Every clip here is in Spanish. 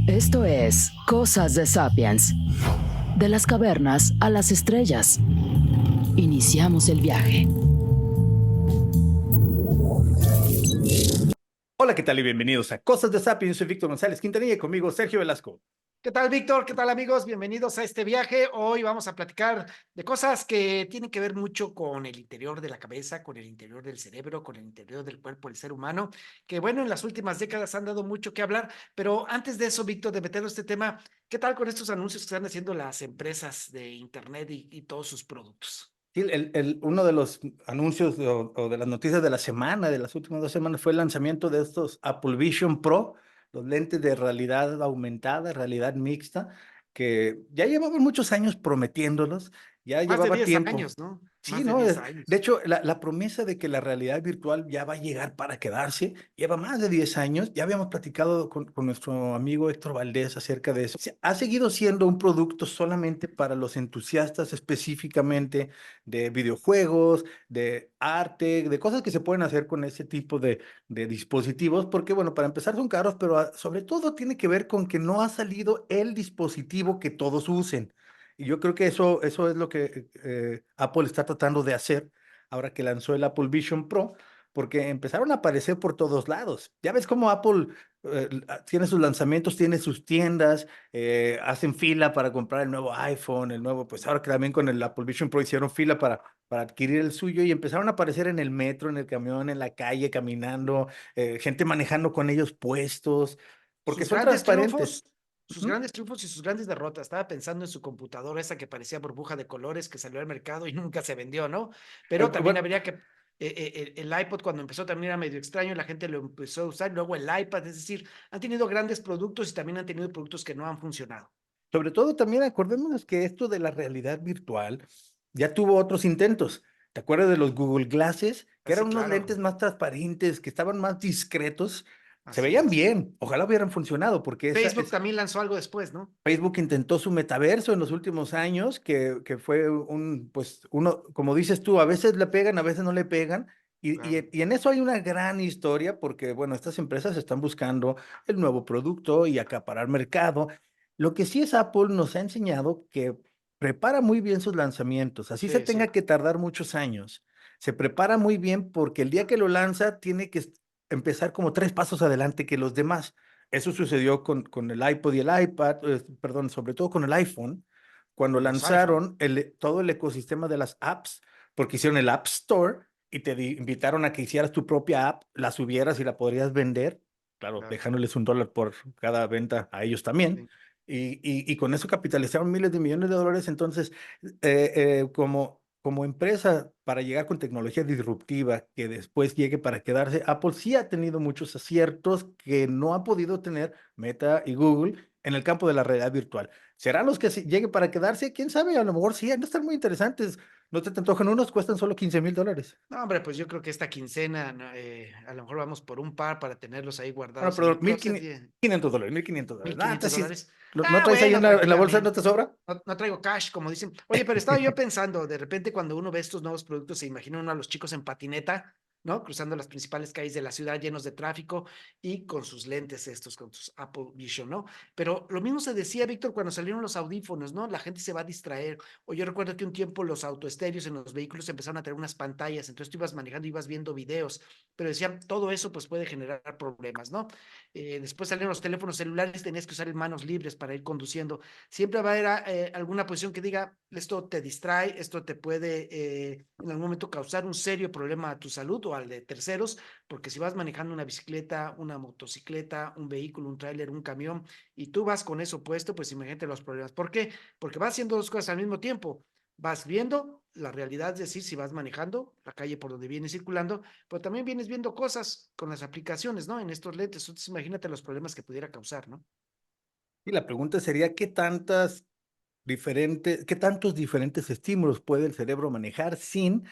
Esto es Cosas de Sapiens. De las cavernas a las estrellas. Iniciamos el viaje. Hola, ¿qué tal? Y bienvenidos a Cosas de Sapiens. Soy Víctor González Quintanilla y conmigo Sergio Velasco. ¿Qué tal, Víctor? ¿Qué tal, amigos? Bienvenidos a este viaje. Hoy vamos a platicar de cosas que tienen que ver mucho con el interior de la cabeza, con el interior del cerebro, con el interior del cuerpo del ser humano, que bueno, en las últimas décadas han dado mucho que hablar, pero antes de eso, Víctor, de meternos este tema, ¿qué tal con estos anuncios que están haciendo las empresas de Internet y todos sus productos? Sí, uno de los anuncios o de las noticias de la semana, de las últimas 2 semanas, fue el lanzamiento de estos Apple Vision Pro, los lentes de realidad aumentada, realidad mixta, que ya llevaban muchos años prometiéndolos, ya Más de llevaba 10 tiempo. años, ¿no? Sí, Más de ¿no? 10 De años. hecho, la promesa de que la realidad virtual ya va a llegar para quedarse lleva más de 10 años. Ya habíamos platicado con nuestro amigo Héctor Valdés acerca de eso. Ha seguido siendo un producto solamente para los entusiastas específicamente de videojuegos, de arte, de cosas que se pueden hacer con ese tipo de dispositivos, porque, bueno, para empezar son caros, pero sobre todo tiene que ver con que no ha salido el dispositivo que todos usen. Y yo creo que eso es lo que Apple está tratando de hacer ahora que lanzó el Apple Vision Pro, porque empezaron a aparecer por todos lados. Ya ves cómo Apple tiene sus lanzamientos, tiene sus tiendas, hacen fila para comprar el nuevo iPhone, el nuevo, pues ahora que también con el Apple Vision Pro hicieron fila para adquirir el suyo y empezaron a aparecer en el metro, en el camión, en la calle, caminando, gente manejando con ellos puestos, porque Sus son grandes transparentes. triunfos, sus Ujú. grandes triunfos y sus grandes derrotas. Estaba pensando en su computadora, esa que parecía burbuja de colores que salió al mercado y nunca se vendió, ¿no? Pero también Bueno, habría que, el iPod cuando empezó también era medio extraño, la gente lo empezó a usar, luego el iPad, es decir, han tenido grandes productos y también han tenido productos que no han funcionado. sobre todo también acordémonos que esto de la realidad virtual ya tuvo otros intentos. ¿Te acuerdas de los Google Glasses? Que Así, eran unos claro, lentes más transparentes, que estaban más discretos. Se así veían es. bien, ojalá hubieran funcionado, porque Facebook también lanzó algo después, ¿no? Facebook intentó su metaverso en los últimos años, que fue pues uno, como dices tú, a veces le pegan, a veces no le pegan. Claro. Y en eso hay una gran historia, porque, bueno, estas empresas están buscando el nuevo producto y acaparar mercado. Lo que sí es Apple nos ha enseñado que prepara muy bien sus lanzamientos, así se Sí, sí. tenga que tardar muchos años. Se prepara muy bien porque el día que lo lanza tiene que empezar como 3 pasos adelante que los demás. Eso sucedió con el iPod y el iPad, perdón, sobre todo con el iPhone, cuando Con los iPhone. lanzaron todo el ecosistema de las apps, porque hicieron el App Store y te invitaron a que hicieras tu propia app, la subieras y la podrías vender, claro, Claro. dejándoles $1 por cada venta a ellos también. Sí. Y con eso capitalizaron miles de millones de dólares. Entonces, como empresa, para llegar con tecnología disruptiva que después llegue para quedarse, Apple sí ha tenido muchos aciertos que no ha podido tener Meta y Google en el campo de la realidad virtual. ¿Serán los que llegue para quedarse? ¿Quién sabe? A lo mejor sí, han de estar muy interesantes. ¿No te antojan unos? Cuestan solo $15,000. No, hombre, pues yo creo que esta quincena, no, a lo mejor vamos por un par para tenerlos ahí Bueno, guardados en pero el closet. $1,500, $1,500. Mil Ah, quinientos entonces, dólares. ¿no traes ahí Bueno, en la bolsa, no tranquilamente. te sobra? No, no traigo cash, como dicen. Oye, pero estaba yo pensando, de repente cuando uno ve estos nuevos productos, se imagina uno a los chicos en patineta, ¿no? Cruzando las principales calles de la ciudad llenos de tráfico y con sus lentes estos, con sus Apple Vision, ¿no? Pero lo mismo se decía, Víctor, cuando salieron los audífonos, ¿no? La gente se va a distraer. O yo recuerdo que un tiempo los autoestéreos en los vehículos empezaron a tener unas pantallas, entonces tú ibas manejando, ibas viendo videos, pero decían, todo eso pues puede generar problemas, ¿no? Después salieron los teléfonos celulares, tenías que usar manos libres para ir conduciendo. Siempre va a haber alguna posición que diga, esto te distrae, esto te puede en algún momento causar un serio problema a tu salud o al de terceros, porque si vas manejando una bicicleta, una motocicleta, un vehículo, un tráiler, un camión, y tú vas con eso puesto, pues imagínate los problemas. ¿Por qué? Porque vas haciendo dos cosas al mismo tiempo. Vas viendo la realidad, es decir, si vas manejando la calle por donde vienes circulando, pero también vienes viendo cosas con las aplicaciones, ¿no? En estos lentes. Entonces, imagínate los problemas que pudiera causar, ¿no? Y la pregunta sería, qué tantos diferentes estímulos puede el cerebro manejar sin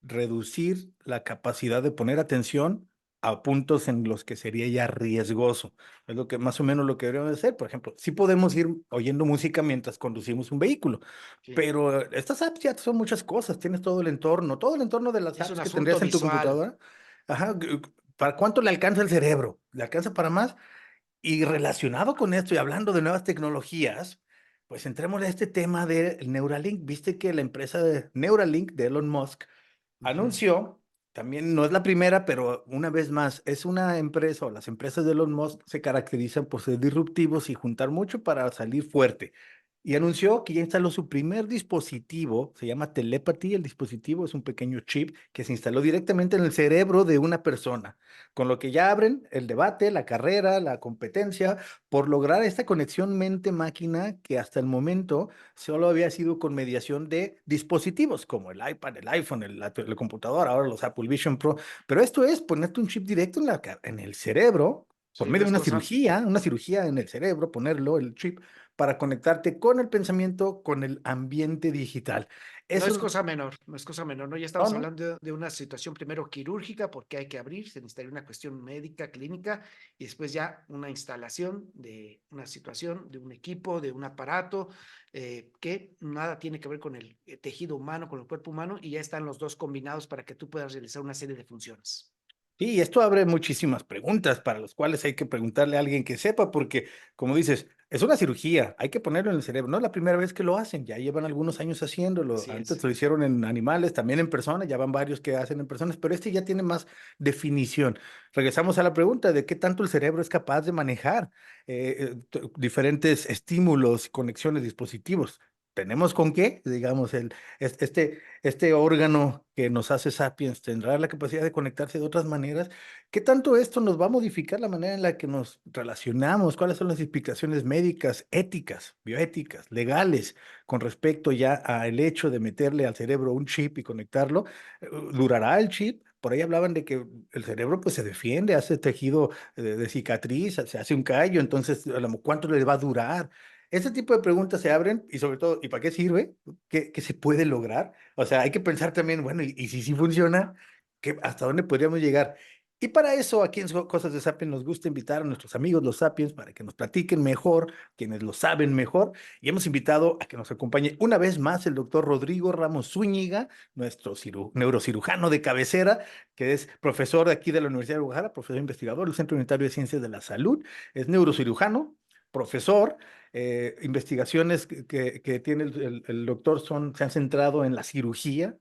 reducir la capacidad de poner atención a puntos en los que sería ya riesgoso? Es lo que más o menos lo que deberíamos hacer. Por ejemplo, sí podemos ir oyendo música mientras conducimos un vehículo, Sí. pero estas apps ya son muchas cosas. Tienes todo el entorno de las Es un apps que asunto tendrías en tu visual. computadora. Ajá, ¿para cuánto le alcanza el cerebro? ¿Le alcanza para más? Y relacionado con esto y hablando de nuevas tecnologías, pues entremos a este tema de Neuralink. Viste que la empresa de Neuralink de Elon Musk Ujú. anunció, también no es la primera, pero una vez más, es una empresa o las empresas de Elon Musk se caracterizan por ser disruptivos y juntar mucho para salir fuerte. Y anunció que ya instaló su primer dispositivo, se llama Telepathy, el dispositivo es un pequeño chip que se instaló directamente en el cerebro de una persona, con lo que ya abren el debate, la carrera, la competencia, por lograr esta conexión mente-máquina que hasta el momento solo había sido con mediación de dispositivos como el iPad, el iPhone, el computador, ahora los Apple Vision Pro. Pero esto es ponerte un chip directo en en el cerebro, por Sí, no medio de es cosa, una cirugía en el cerebro, ponerlo, el chip, para conectarte con el pensamiento, con el ambiente digital. no es Eso, cosa menor, no es cosa menor, ¿no? Ya no, estamos no. hablando de una situación primero quirúrgica, porque hay que abrir, se necesitaría una cuestión médica, clínica, y después ya una instalación de una situación, de un equipo, de un aparato, que nada tiene que ver con el tejido humano, con el cuerpo humano, y ya están los dos combinados para que tú puedas realizar una serie de funciones. Sí, esto abre muchísimas preguntas para las cuales hay que preguntarle a alguien que sepa, porque, como dices, es una cirugía, hay que ponerlo en el cerebro. No es la primera vez que lo hacen, ya llevan algunos años haciéndolo. Así Antes es. lo hicieron en animales, también en personas, ya van varios que hacen en personas, pero este ya tiene más definición. Regresamos a la pregunta de qué tanto el cerebro es capaz de manejar diferentes estímulos, conexiones, dispositivos. ¿Tenemos con qué? Digamos, este órgano que nos hace sapiens tendrá la capacidad de conectarse de otras maneras. ¿Qué tanto esto nos va a modificar la manera en la que nos relacionamos? ¿Cuáles son las implicaciones médicas, éticas, bioéticas, legales con respecto ya al hecho de meterle al cerebro un chip y conectarlo? ¿Durará el chip? Por ahí hablaban de que el cerebro pues se defiende, hace tejido de cicatriz, se hace un callo, entonces ¿cuánto le va a durar? Ese tipo de preguntas se abren y sobre todo, ¿y para qué sirve? ¿Qué se puede lograr? O sea, hay que pensar también, bueno, y si sí funciona, ¿hasta dónde podríamos llegar? Y para eso, aquí en Cosas de Sapiens nos gusta invitar a nuestros amigos los Sapiens para que nos platiquen mejor, quienes lo saben mejor. Y hemos invitado a que nos acompañe una vez más el doctor Rodrigo Ramos Zúñiga, nuestro neurocirujano de cabecera, que es profesor de aquí de la Universidad de Guadalajara, profesor investigador del Centro Unitario de Ciencias de la Salud, es neurocirujano, profesor. Investigaciones que tiene el doctor se han centrado en la cirugía,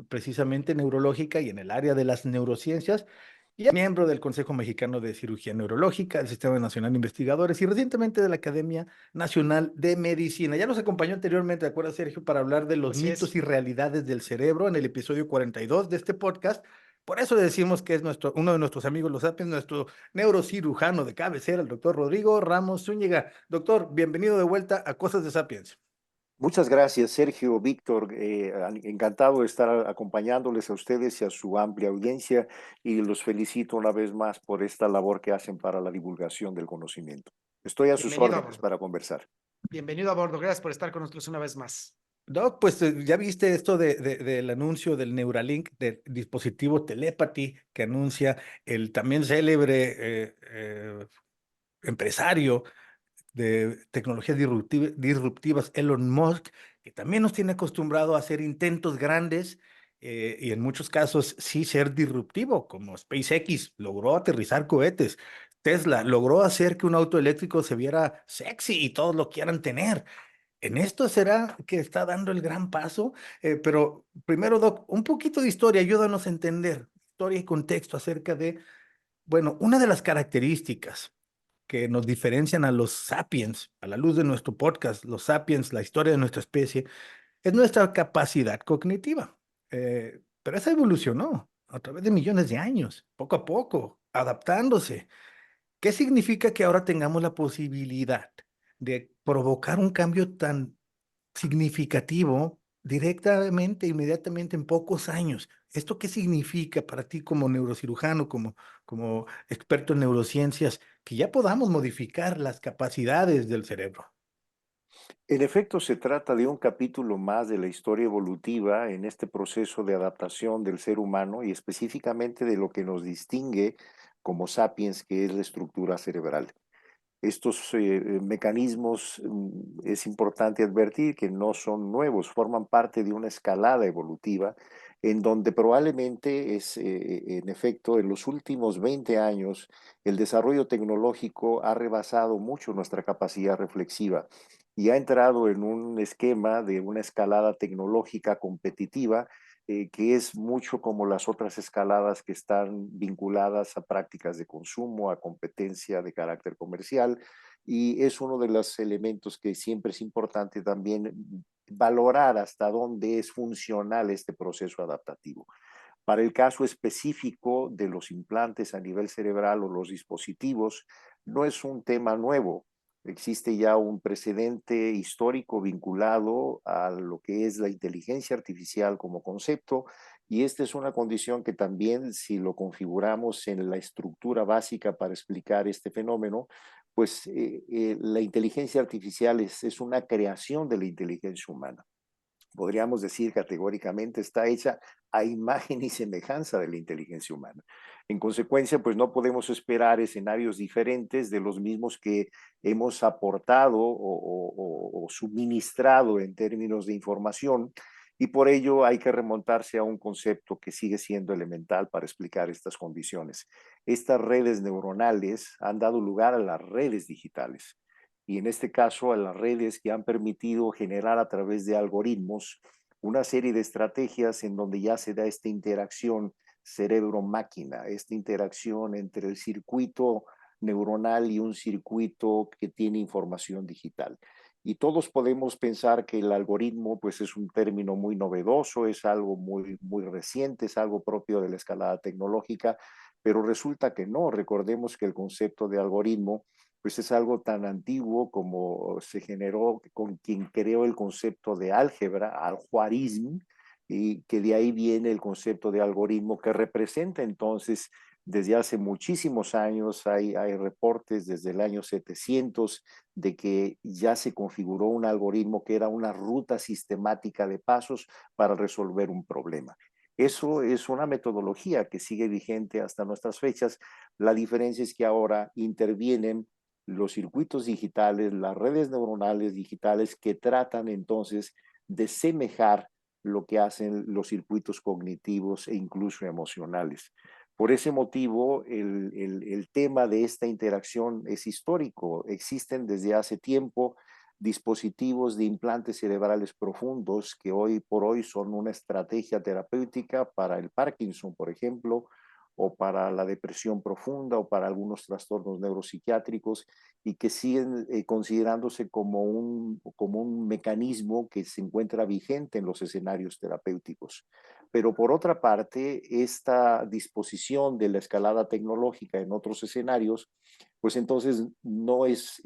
precisamente neurológica y en el área de las neurociencias, y es miembro del Consejo Mexicano de Cirugía Neurológica, del Sistema Nacional de Investigadores y recientemente de la Academia Nacional de Medicina. Ya nos acompañó anteriormente, ¿de acuerdo, Sergio, para hablar de los Así mitos es. y realidades del cerebro en el episodio 42 de este podcast? Por eso decimos que es uno de nuestros amigos, los Sapiens, nuestro neurocirujano de cabecera, el doctor Rodrigo Ramos Zúñiga. Doctor, bienvenido de vuelta a Cosas de Sapiens. Muchas gracias, Sergio, Víctor. Encantado de estar acompañándoles a ustedes y a su amplia audiencia y los felicito una vez más por esta labor que hacen para la divulgación del conocimiento. Estoy a sus Bienvenido a órdenes bordo. para conversar. Bienvenido a bordo. Gracias por estar con nosotros una vez más. Doc, pues ya viste esto del anuncio del Neuralink, del dispositivo Telepathy que anuncia el también célebre empresario de tecnologías disruptivas, Elon Musk, que también nos tiene acostumbrado a hacer intentos grandes y en muchos casos sí ser disruptivo, como SpaceX logró aterrizar cohetes. Tesla logró hacer que un auto eléctrico se viera sexy y todos lo quieran tener. En esto será que está dando el gran paso. Pero primero, Doc, un poquito de historia, ayúdanos a entender historia y contexto acerca de, bueno, una de las características que nos diferencian a los sapiens, a la luz de nuestro podcast, los sapiens, la historia de nuestra especie, es nuestra capacidad cognitiva. Pero esa evolucionó a través de millones de años, poco a poco, adaptándose. ¿Qué significa que ahora tengamos la posibilidad de provocar un cambio tan significativo directamente, inmediatamente en pocos años? ¿Esto qué significa para ti como neurocirujano, como experto en neurociencias, que ya podamos modificar las capacidades del cerebro? En efecto, se trata de un capítulo más de la historia evolutiva en este proceso de adaptación del ser humano y específicamente de lo que nos distingue como sapiens, que es la estructura cerebral. Estos mecanismos, es importante advertir que no son nuevos, forman parte de una escalada evolutiva en donde probablemente es, en efecto, en los últimos 20 años, el desarrollo tecnológico ha rebasado mucho nuestra capacidad reflexiva y ha entrado en un esquema de una escalada tecnológica competitiva que es mucho como las otras escaladas que están vinculadas a prácticas de consumo, a competencia de carácter comercial, y es uno de los elementos que siempre es importante también valorar hasta dónde es funcional este proceso adaptativo. Para el caso específico de los implantes a nivel cerebral o los dispositivos, no es un tema nuevo. Existe ya un precedente histórico vinculado a lo que es la inteligencia artificial como concepto, y esta es una condición que también, si lo configuramos en la estructura básica para explicar este fenómeno, pues la inteligencia artificial es una creación de la inteligencia humana. Podríamos decir categóricamente, está hecha a imagen y semejanza de la inteligencia humana. En consecuencia, pues no podemos esperar escenarios diferentes de los mismos que hemos aportado o suministrado en términos de información, y por ello hay que remontarse a un concepto que sigue siendo elemental para explicar estas condiciones. Estas redes neuronales han dado lugar a las redes digitales, y en este caso a las redes que han permitido generar a través de algoritmos una serie de estrategias en donde ya se da esta interacción cerebro-máquina, esta interacción entre el circuito neuronal y un circuito que tiene información digital. Y todos podemos pensar que el algoritmo pues es un término muy novedoso, es algo muy reciente, es algo propio de la escalada tecnológica, pero resulta que no. Recordemos que el concepto de algoritmo pues es algo tan antiguo como se generó con quien creó el concepto de álgebra, al-Khwarizm, y que de ahí viene el concepto de algoritmo, que representa entonces desde hace muchísimos años, hay reportes desde el año 700 de que ya se configuró un algoritmo que era una ruta sistemática de pasos para resolver un problema. Eso es una metodología que sigue vigente hasta nuestras fechas. La diferencia es que ahora intervienen los circuitos digitales, las redes neuronales digitales, que tratan entonces de semejar lo que hacen los circuitos cognitivos e incluso emocionales. Por ese motivo, el tema de esta interacción es histórico. Existen desde hace tiempo dispositivos de implantes cerebrales profundos que hoy por hoy son una estrategia terapéutica para el Parkinson, por ejemplo, o para la depresión profunda o para algunos trastornos neuropsiquiátricos, y que siguen considerándose como un mecanismo que se encuentra vigente en los escenarios terapéuticos. Pero por otra parte, esta disposición de la escalada tecnológica en otros escenarios, pues entonces no es,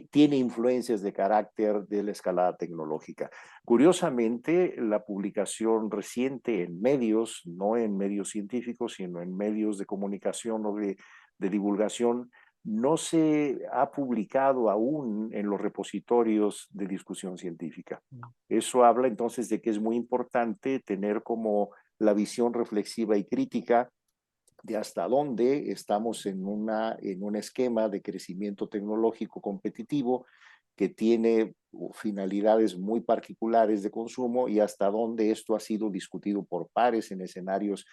tiene influencias de carácter de la escalada tecnológica. Curiosamente, la publicación reciente en medios, no en medios científicos, sino en medios de comunicación o de divulgación, no se ha publicado aún en los repositorios de discusión científica. Eso habla entonces de que es muy importante tener como la visión reflexiva y crítica de hasta dónde estamos en un esquema de crecimiento tecnológico competitivo que tiene finalidades muy particulares de consumo, y hasta dónde esto ha sido discutido por pares en escenarios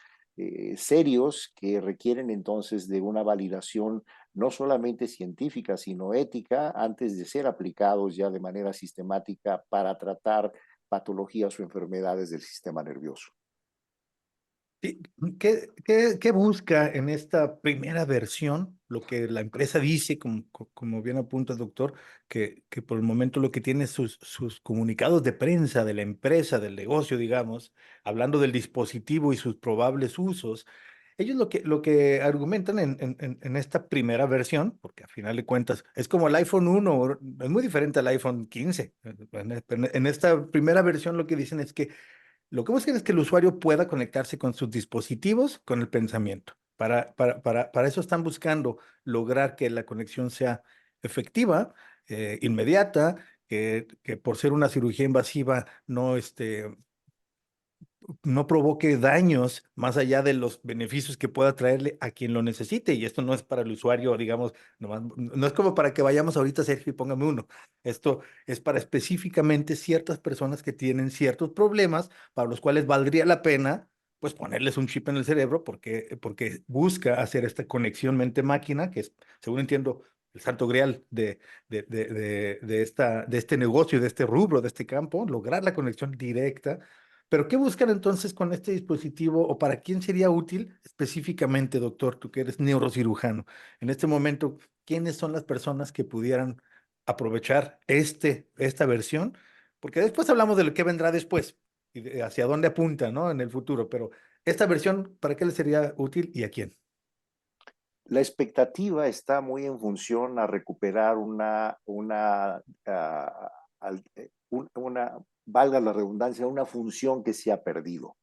serios que requieren entonces de una validación no solamente científica, sino ética, antes de ser aplicados ya de manera sistemática para tratar patologías o enfermedades del sistema nervioso. Sí, ¿qué busca en esta primera versión? Lo que la empresa dice, como bien apunta el doctor, que por el momento lo que tiene sus comunicados de prensa de la empresa, del negocio, digamos, hablando del dispositivo y sus probables usos. Ellos lo que argumentan en esta primera versión, porque a final de cuentas es como el iPhone 1, es muy diferente al iPhone 15. En esta primera versión lo que dicen es que lo que buscan es que el usuario pueda conectarse con sus dispositivos, con el pensamiento. Para eso están buscando lograr que la conexión sea efectiva, inmediata, que por ser una cirugía invasiva no provoque daños más allá de los beneficios que pueda traerle a quien lo necesite. Y esto no es para el usuario, digamos, no es como para que vayamos ahorita, Sergio, y póngame uno. Esto es para específicamente ciertas personas que tienen ciertos problemas para los cuales valdría la pena pues ponerles un chip en el cerebro porque busca hacer esta conexión mente-máquina, que es, según entiendo, el santo grial de este negocio, de este rubro, de este campo, lograr la conexión directa. Pero ¿qué buscan entonces con este dispositivo o para quién sería útil específicamente, doctor, tú que eres neurocirujano? En este momento, ¿quiénes son las personas que pudieran aprovechar esta versión? Porque después hablamos de lo que vendrá después y hacia dónde apunta, ¿no? En el futuro, pero esta versión, ¿para qué le sería útil y a quién? La expectativa está muy en función a recuperar valga la redundancia, una función que se ha perdido.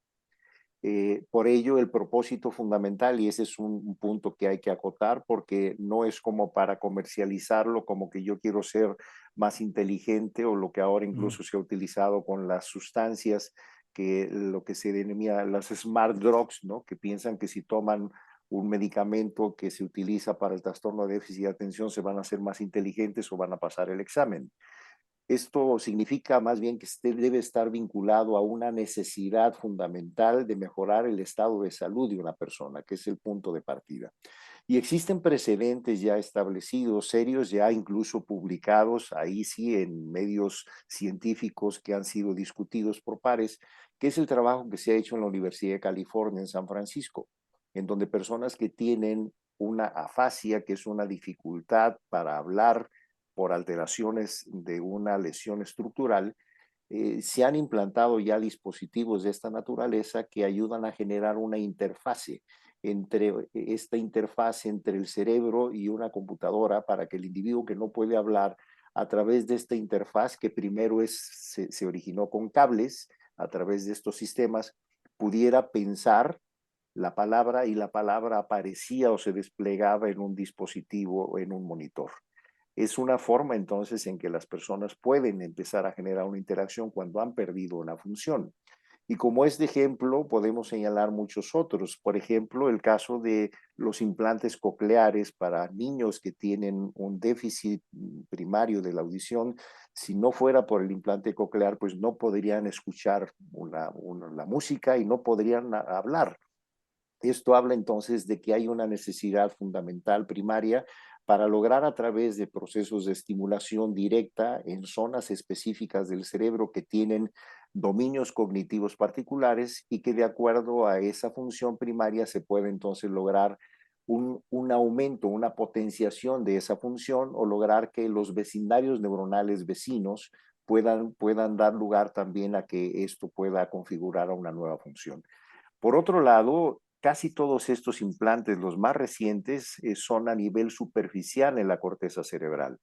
Por ello, el propósito fundamental, y ese es un punto que hay que acotar, porque no es como para comercializarlo, como que yo quiero ser más inteligente o lo que ahora Mm. incluso se ha utilizado con las sustancias, que lo que se denomina las smart drugs, ¿no? Que piensan que si toman un medicamento que se utiliza para el trastorno de déficit de atención se van a ser más inteligentes o van a pasar el examen. Esto significa más bien que debe estar vinculado a una necesidad fundamental de mejorar el estado de salud de una persona, que es el punto de partida. Y existen precedentes ya establecidos, serios, ya incluso publicados, ahí sí, en medios científicos que han sido discutidos por pares, que es el trabajo que se ha hecho en la Universidad de California en San Francisco, en donde personas que tienen una afasia, que es una dificultad para hablar, por alteraciones de una lesión estructural, se han implantado ya dispositivos de esta naturaleza que ayudan a generar una interfase entre el cerebro y una computadora para que el individuo que no puede hablar a través de esta interfaz que primero se originó con cables a través de estos sistemas pudiera pensar la palabra y la palabra aparecía o se desplegaba en un dispositivo o en un monitor. Es una forma entonces en que las personas pueden empezar a generar una interacción cuando han perdido una función. Y como este ejemplo, podemos señalar muchos otros. Por ejemplo, el caso de los implantes cocleares para niños que tienen un déficit primario de la audición. Si no fuera por el implante coclear, pues no podrían escuchar la música y no podrían hablar. Esto habla entonces de que hay una necesidad fundamental primaria para lograr a través de procesos de estimulación directa en zonas específicas del cerebro que tienen dominios cognitivos particulares y que de acuerdo a esa función primaria se puede entonces lograr un aumento, una potenciación de esa función o lograr que los vecindarios neuronales vecinos puedan dar lugar también a que esto pueda configurar a una nueva función. Por otro lado, casi todos estos implantes, los más recientes, son a nivel superficial en la corteza cerebral.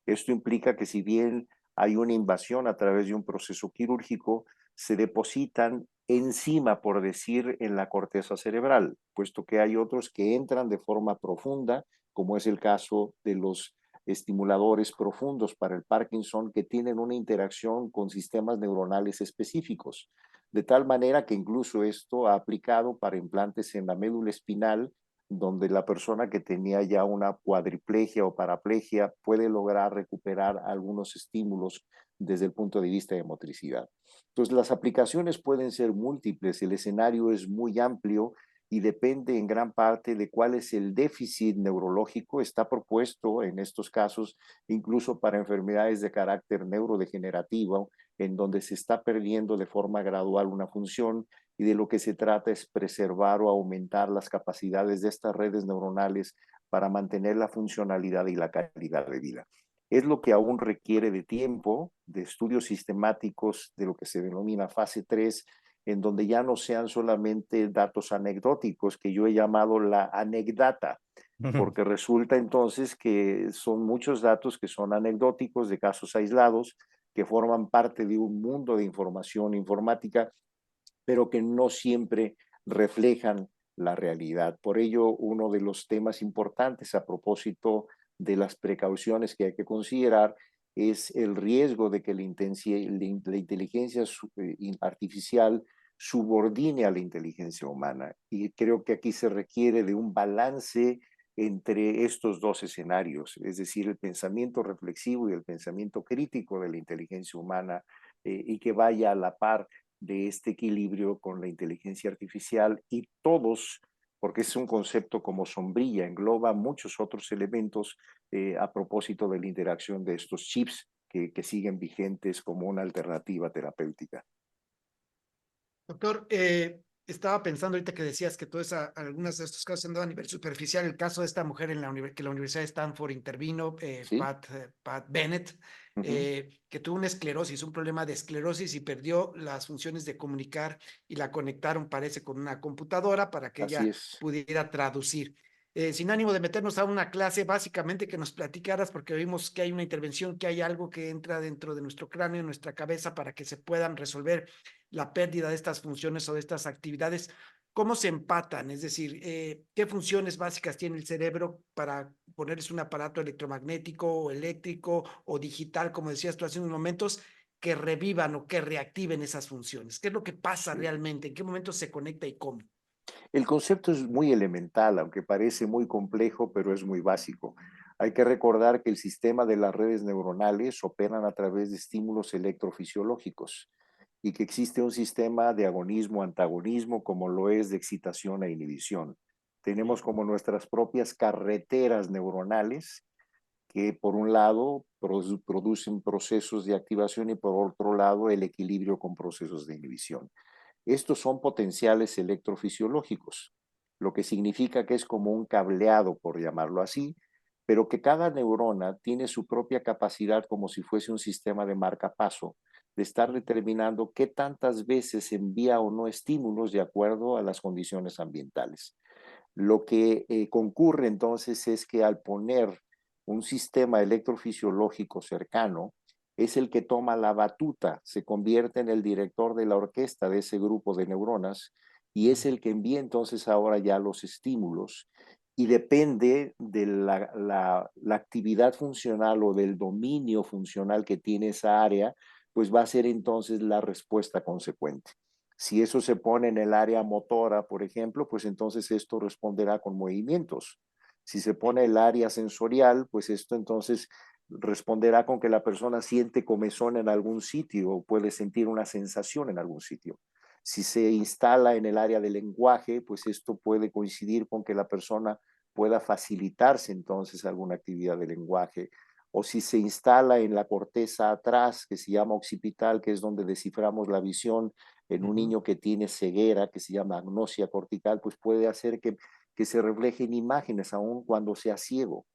Esto implica que si bien hay una invasión a través de un proceso quirúrgico, se depositan encima, por decir, en la corteza cerebral, puesto que hay otros que entran de forma profunda, como es el caso de los estimuladores profundos para el Parkinson, que tienen una interacción con sistemas neuronales específicos, de tal manera que incluso esto ha aplicado para implantes en la médula espinal, donde la persona que tenía ya una cuadriplegia o paraplegia puede lograr recuperar algunos estímulos desde el punto de vista de motricidad. Entonces, las aplicaciones pueden ser múltiples, el escenario es muy amplio y depende en gran parte de cuál es el déficit neurológico. Está propuesto en estos casos incluso para enfermedades de carácter neurodegenerativo, en donde se está perdiendo de forma gradual una función y de lo que se trata es preservar o aumentar las capacidades de estas redes neuronales para mantener la funcionalidad y la calidad de vida. Es lo que aún requiere de tiempo, de estudios sistemáticos de lo que se denomina fase 3, en donde ya no sean solamente datos anecdóticos, que yo he llamado la anecdata, porque resulta entonces que son muchos datos que son anecdóticos de casos aislados, que forman parte de un mundo de información informática, pero que no siempre reflejan la realidad. Por ello, uno de los temas importantes a propósito de las precauciones que hay que considerar es el riesgo de que la inteligencia artificial subordine a la inteligencia humana. Y creo que aquí se requiere de un balance entre estos dos escenarios, es decir, el pensamiento reflexivo y el pensamiento crítico de la inteligencia humana, y que vaya a la par de este equilibrio con la inteligencia artificial y todos, porque es un concepto como sombrilla, engloba muchos otros elementos a propósito de la interacción de estos chips que siguen vigentes como una alternativa terapéutica. Doctor, estaba pensando ahorita que decías que algunos de estos casos se han dado a nivel superficial. El caso de esta mujer que la Universidad de Stanford intervino, ¿Sí? Pat Bennett, Ujú. que tuvo una esclerosis, un problema de esclerosis y perdió las funciones de comunicar y la conectaron, parece, con una computadora para que Así ella es. pudiera traducir. Sin ánimo de meternos a una clase, básicamente que nos platicaras, porque vimos que hay una intervención, que hay algo que entra dentro de nuestro cráneo, en nuestra cabeza, para que se puedan resolver la pérdida de estas funciones o de estas actividades. ¿Cómo se empatan? Es decir, ¿qué funciones básicas tiene el cerebro para ponerles un aparato electromagnético o eléctrico o digital, como decías tú hace unos momentos, que revivan o que reactiven esas funciones? ¿Qué es lo que pasa Sí. realmente? ¿En qué momento se conecta y cómo? El concepto es muy elemental, aunque parece muy complejo, pero es muy básico. Hay que recordar que el sistema de las redes neuronales operan a través de estímulos electrofisiológicos y que existe un sistema de agonismo-antagonismo como lo es de excitación e inhibición. Tenemos como nuestras propias carreteras neuronales que por un lado producen procesos de activación y por otro lado el equilibrio con procesos de inhibición. Estos son potenciales electrofisiológicos, lo que significa que es como un cableado, por llamarlo así, pero que cada neurona tiene su propia capacidad como si fuese un sistema de marcapaso, de estar determinando qué tantas veces envía o no estímulos de acuerdo a las condiciones ambientales. Lo que concurre entonces es que al poner un sistema electrofisiológico cercano, es el que toma la batuta, se convierte en el director de la orquesta de ese grupo de neuronas y es el que envía entonces ahora ya los estímulos y depende de la actividad funcional o del dominio funcional que tiene esa área, pues va a ser entonces la respuesta consecuente. Si eso se pone en el área motora, por ejemplo, pues entonces esto responderá con movimientos. Si se pone el área sensorial, pues esto entonces responderá con que la persona siente comezón en algún sitio o puede sentir una sensación en algún sitio. Si se instala en el área del lenguaje, pues esto puede coincidir con que la persona pueda facilitarse entonces alguna actividad de lenguaje. O si se instala en la corteza atrás, que se llama occipital, que es donde desciframos la visión en un niño que tiene ceguera, que se llama agnosia cortical, pues puede hacer que se reflejen imágenes aún cuando sea ciego.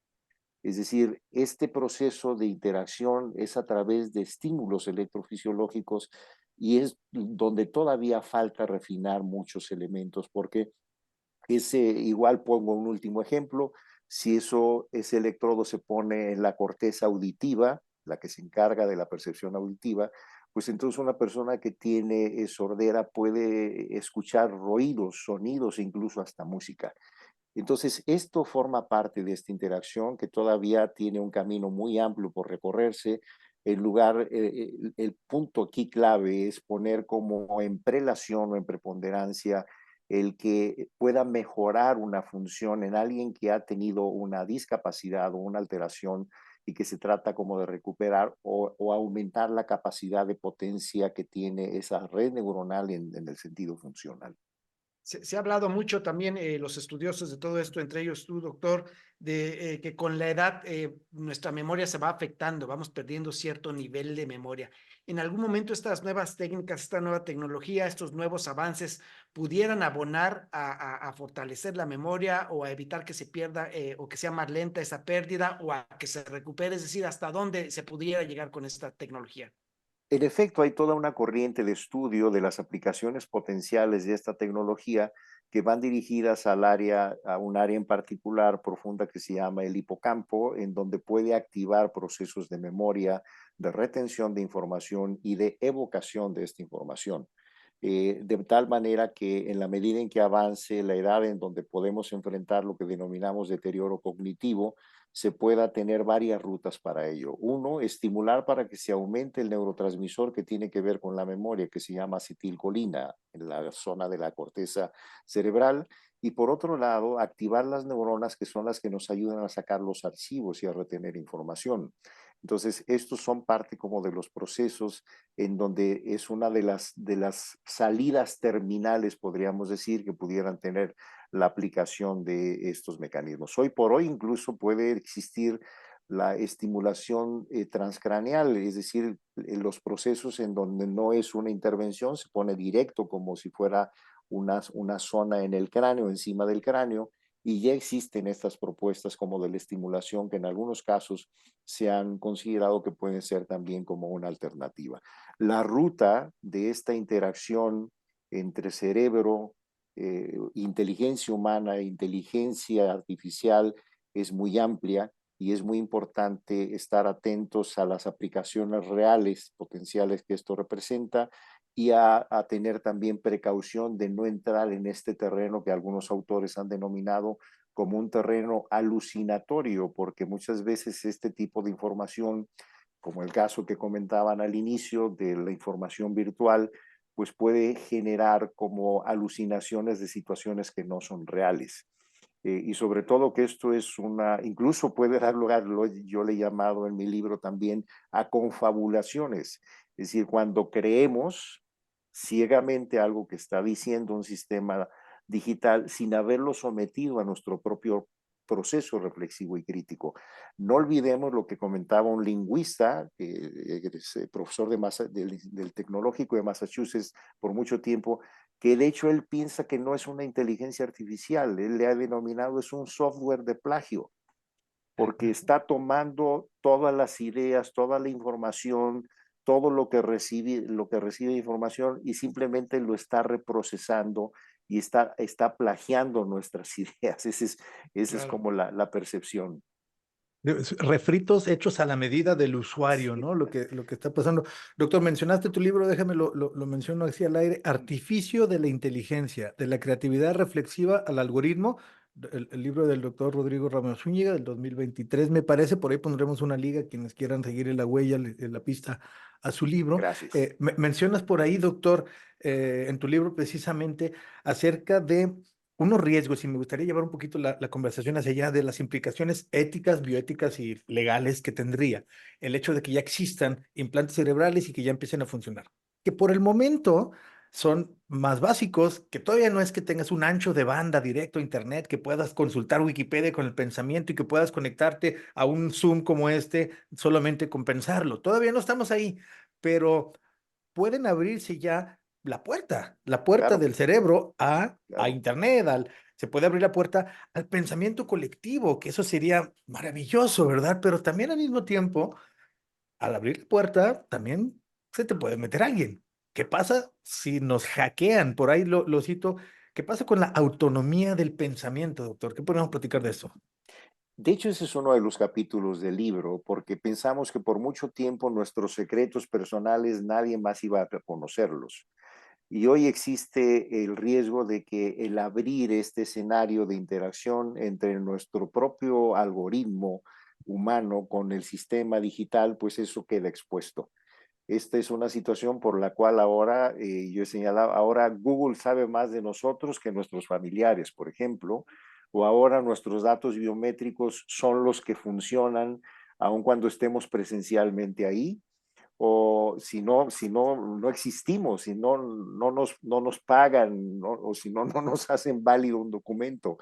Es decir, este proceso de interacción es a través de estímulos electrofisiológicos y es donde todavía falta refinar muchos elementos, porque igual pongo un último ejemplo, si ese electrodo se pone en la corteza auditiva, la que se encarga de la percepción auditiva, pues entonces una persona que tiene sordera puede escuchar ruidos, sonidos e incluso hasta música. Entonces, esto forma parte de esta interacción que todavía tiene un camino muy amplio por recorrerse. El punto aquí clave es poner como en prelación o en preponderancia el que pueda mejorar una función en alguien que ha tenido una discapacidad o una alteración y que se trata como de recuperar o aumentar la capacidad de potencia que tiene esa red neuronal en el sentido funcional. Se ha hablado mucho también, los estudiosos de todo esto, entre ellos tú, doctor, de que con la edad nuestra memoria se va afectando, vamos perdiendo cierto nivel de memoria. ¿En algún momento estas nuevas técnicas, esta nueva tecnología, estos nuevos avances pudieran abonar a fortalecer la memoria o a evitar que se pierda o que sea más lenta esa pérdida o a que se recupere? Es decir, ¿hasta dónde se pudiera llegar con esta tecnología? En efecto, hay toda una corriente de estudio de las aplicaciones potenciales de esta tecnología que van dirigidas a un área en particular profunda que se llama el hipocampo, en donde puede activar procesos de memoria, de retención de información y de evocación de esta información. De tal manera que en la medida en que avance la edad en donde podemos enfrentar lo que denominamos deterioro cognitivo, se pueda tener varias rutas para ello. Uno, estimular para que se aumente el neurotransmisor que tiene que ver con la memoria, que se llama acetilcolina, en la zona de la corteza cerebral. Y por otro lado, activar las neuronas que son las que nos ayudan a sacar los archivos y a retener información. Entonces, estos son parte como de los procesos en donde es una de las salidas terminales, podríamos decir, que pudieran tener la aplicación de estos mecanismos. Hoy por hoy incluso puede existir la estimulación transcraneal, es decir, los procesos en donde no es una intervención, se pone directo como si fuera una zona en el cráneo, encima del cráneo, y ya existen estas propuestas como de la estimulación que en algunos casos se han considerado que pueden ser también como una alternativa. La ruta de esta interacción entre cerebro, inteligencia humana e inteligencia artificial es muy amplia y es muy importante estar atentos a las aplicaciones reales, potenciales que esto representa y a tener también precaución de no entrar en este terreno que algunos autores han denominado como un terreno alucinatorio, porque muchas veces este tipo de información, como el caso que comentaban al inicio de la información virtual, pues puede generar como alucinaciones de situaciones que no son reales. Y sobre todo que esto es incluso puede dar lugar, yo le he llamado en mi libro también, a confabulaciones. Es decir, cuando creemos ciegamente algo que está diciendo un sistema digital sin haberlo sometido a nuestro propio proceso reflexivo y crítico. No olvidemos lo que comentaba un lingüista, que es profesor del Tecnológico de Massachusetts por mucho tiempo, que de hecho él piensa que no es una inteligencia artificial, él le ha denominado es un software de plagio, porque está tomando todas las ideas, toda la información, todo lo que recibe información y simplemente lo está reprocesando y está plagiando nuestras ideas. Esa es Claro. como la percepción. Refritos hechos a la medida del usuario, Sí, ¿no? Lo que está pasando. Doctor, mencionaste tu libro, déjame lo menciono así al aire, Artificio de la Inteligencia, de la creatividad reflexiva al algoritmo, el libro del doctor Rodrigo Ramos Zúñiga del 2023, me parece, por ahí pondremos una liga, quienes quieran seguir en la huella, en la pista a su libro. gracias. Mencionas por ahí, doctor, en tu libro precisamente acerca de unos riesgos, y me gustaría llevar un poquito la conversación hacia allá de las implicaciones éticas, bioéticas y legales que tendría el hecho de que ya existan implantes cerebrales y que ya empiecen a funcionar. Que por el momento son más básicos, que todavía no es que tengas un ancho de banda directo a Internet, que puedas consultar Wikipedia con el pensamiento y que puedas conectarte a un Zoom como este solamente con pensarlo. Todavía no estamos ahí, pero pueden abrirse ya la puerta Claro, del cerebro a claro. Internet, se puede abrir la puerta al pensamiento colectivo, que eso sería maravilloso, ¿verdad? Pero también al mismo tiempo, al abrir la puerta, también se te puede meter alguien. ¿Qué pasa si nos hackean? Por ahí lo cito. ¿Qué pasa con la autonomía del pensamiento, doctor? ¿Qué podemos platicar de eso? De hecho, ese es uno de los capítulos del libro, porque pensamos que por mucho tiempo nuestros secretos personales nadie más iba a reconocerlos. Y hoy existe el riesgo de que el abrir este escenario de interacción entre nuestro propio algoritmo humano con el sistema digital, pues eso queda expuesto. Esta es una situación por la cual ahora, yo he señalado, ahora Google sabe más de nosotros que nuestros familiares, por ejemplo, o ahora nuestros datos biométricos son los que funcionan aun cuando estemos presencialmente ahí, o si no existimos, si no nos pagan, ¿no? O si no nos hacen válido un documento.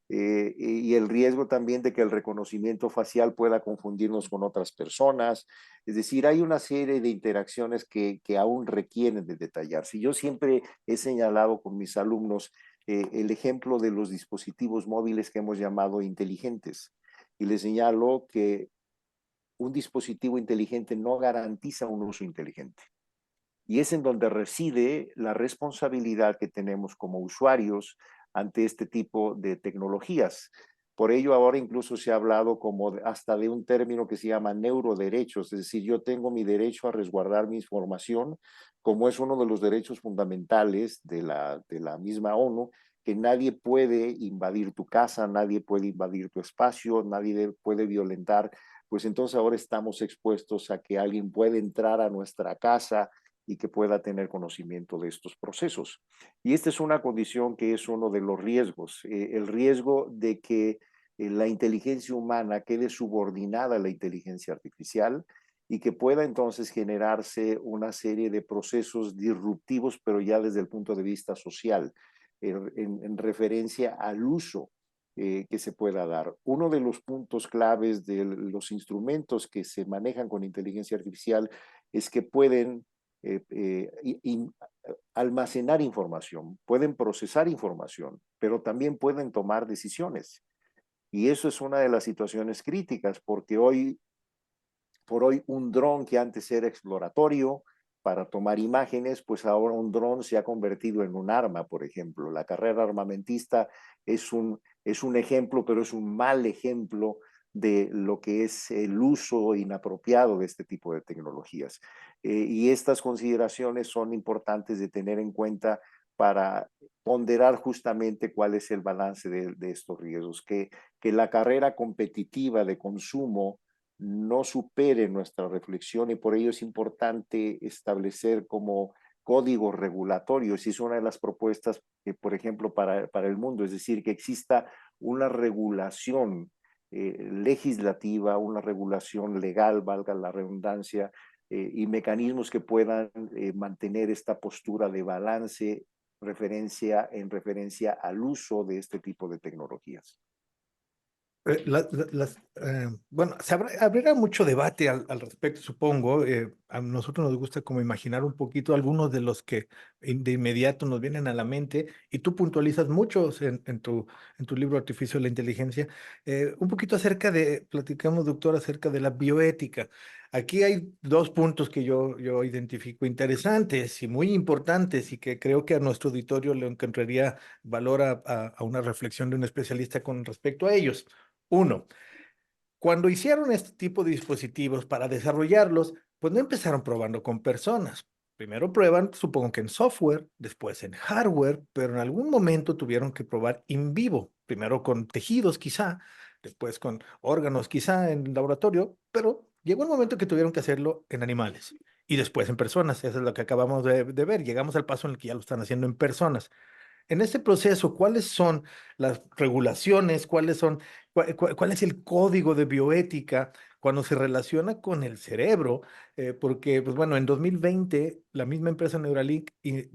Y el riesgo también de que el reconocimiento facial pueda confundirnos con otras personas. Es decir, hay una serie de interacciones que aún requieren de detallarse. Yo siempre he señalado con mis alumnos el ejemplo de los dispositivos móviles que hemos llamado inteligentes. Y les señalo que un dispositivo inteligente no garantiza un uso inteligente. Y es en donde reside la responsabilidad que tenemos como usuarios ante este tipo de tecnologías. Por ello, ahora incluso se ha hablado como hasta de un término que se llama neuroderechos, es decir, yo tengo mi derecho a resguardar mi información, como es uno de los derechos fundamentales de la misma ONU, que nadie puede invadir tu casa, nadie puede invadir tu espacio, nadie puede violentar, pues entonces ahora estamos expuestos a que alguien puede entrar a nuestra casa y que pueda tener conocimiento de estos procesos. Y esta es una condición que es uno de los riesgos, el riesgo de que la inteligencia humana quede subordinada a la inteligencia artificial y que pueda entonces generarse una serie de procesos disruptivos, pero ya desde el punto de vista social, en referencia al uso que se pueda dar. Uno de los puntos claves de los instrumentos que se manejan con inteligencia artificial es que pueden almacenar información, pueden procesar información, pero también pueden tomar decisiones. Y eso es una de las situaciones críticas, porque por hoy un dron que antes era exploratorio para tomar imágenes, pues ahora un dron se ha convertido en un arma, por ejemplo. La carrera armamentista es un ejemplo, pero es un mal ejemplo de lo que es el uso inapropiado de este tipo de tecnologías. Y estas consideraciones son importantes de tener en cuenta para ponderar justamente cuál es el balance de estos riesgos, que la carrera competitiva de consumo no supere nuestra reflexión, y por ello es importante establecer como códigos regulatorios, y es una de las propuestas, por ejemplo, para el mundo, es decir, que exista una regulación legislativa, una regulación legal, valga la redundancia, y mecanismos que puedan mantener esta postura de balance en referencia al uso de este tipo de tecnologías. Bueno, abrirá mucho debate al respecto, supongo. A nosotros nos gusta como imaginar un poquito algunos de los que de inmediato nos vienen a la mente, y tú puntualizas muchos en tu libro Artificio de la Inteligencia. Un poquito platicamos, doctor, acerca de la bioética. Aquí hay dos puntos que yo identifico interesantes y muy importantes, y que creo que a nuestro auditorio le encontraría valor a una reflexión de un especialista con respecto a ellos. Uno, cuando hicieron este tipo de dispositivos para desarrollarlos, pues no empezaron probando con personas. Primero prueban, supongo que en software, después en hardware, pero en algún momento tuvieron que probar in vivo. Primero con tejidos quizá, después con órganos quizá en laboratorio, pero llegó el momento que tuvieron que hacerlo en animales y después en personas. Eso es lo que acabamos de ver. Llegamos al paso en el que ya lo están haciendo en personas. En este proceso, ¿cuáles son las regulaciones? ¿Cuál es el código de bioética cuando se relaciona con el cerebro? Porque, pues bueno, en 2020 la misma empresa Neuralink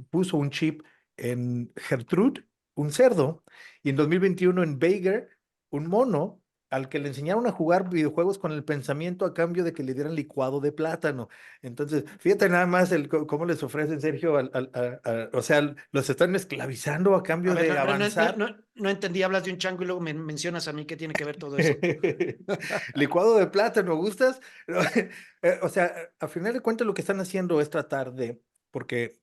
puso un chip en Gertrude, un cerdo, y en 2021 en Baker, un mono al que le enseñaron a jugar videojuegos con el pensamiento a cambio de que le dieran licuado de plátano. Entonces, fíjate nada más cómo les ofrecen, Sergio, o sea, los están esclavizando a A cambio ver, de avanzar. no entendí, hablas de un chango y luego me mencionas a mí qué tiene que ver todo eso. Licuado de plátano, ¿gustas? O sea, al final de cuentas lo que están haciendo es tratar de, porque